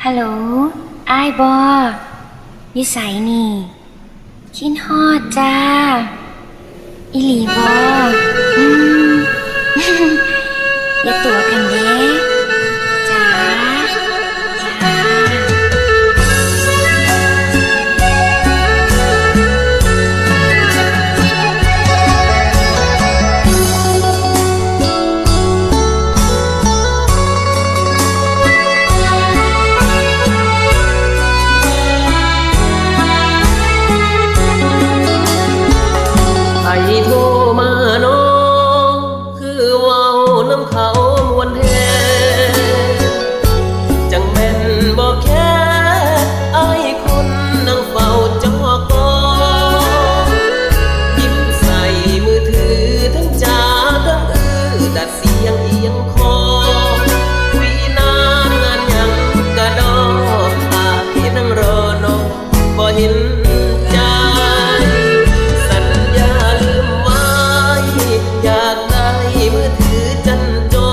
ฮัลโหลอ้ายบอนิสัยนี่คิดฮอดจ้าอิหลีบออืม อย่าตัวกันเด้จ้าจ้า ไอ้โทรมาน้องคือเว้าน้ำเขามวนแท้จังแม่นบ่แค่ไอ้คนนั่งเฝ้าจอกอยิ้มใส่มือถือทั้งจ้าทั้งดัดเสียงเอียงคอคุยนานงานยังกะดอกอายนั่งรอน้องบ่เห็นใจสัญญาลืมไว้อยากได้มือถือจันจอ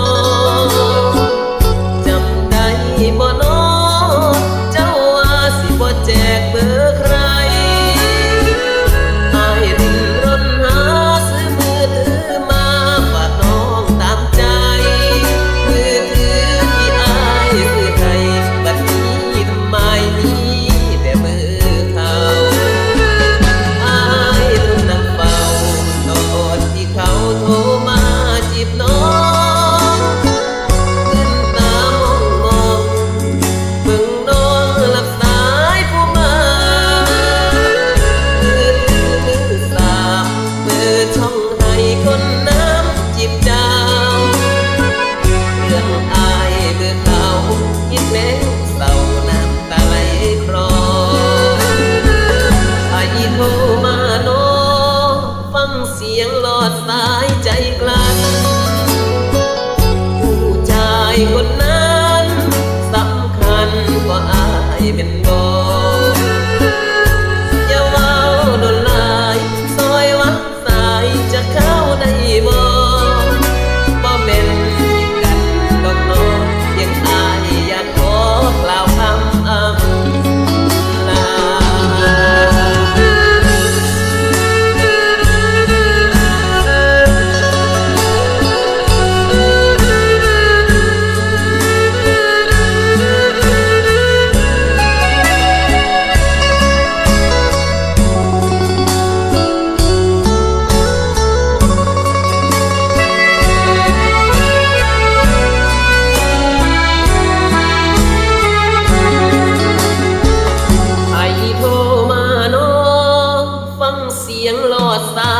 จำได้บ่น้อเจ้าว่าสิบ่แจกเบอร์ใครอายรินรนหาซื้อมือถือมาฝากน้องตามใจมือถือที่อายซื้อให้บัดนี้ทำไมมีแต่เบอร์เขาอายทนนั่งเฝ้าตอนที่เขาโทรมาจีบน้องขึ้นตามองเบิ่งน้องรับสายผู้มามือถือมือสามเปิดช่องให้คนน้ำจีบเจ้าเรื่องอายเบื่อเขาคิดแล้วเศร้าน้ำตาไหลคลอไอ้โทรมาน้องฟังเสียงหลอดสายใจกลั่นผู้ชายคนนั้นสำคัญกว่าอายเป็นบ่อย่าเว้าโดนลายซอยวัดสายจะเข้าได้บ่บ่แม่นผิดกันดอกน้องยังอายอยากขอกล่าวคำอำลา ไอ้โทรมาน้องฟังเสียงหลอดสา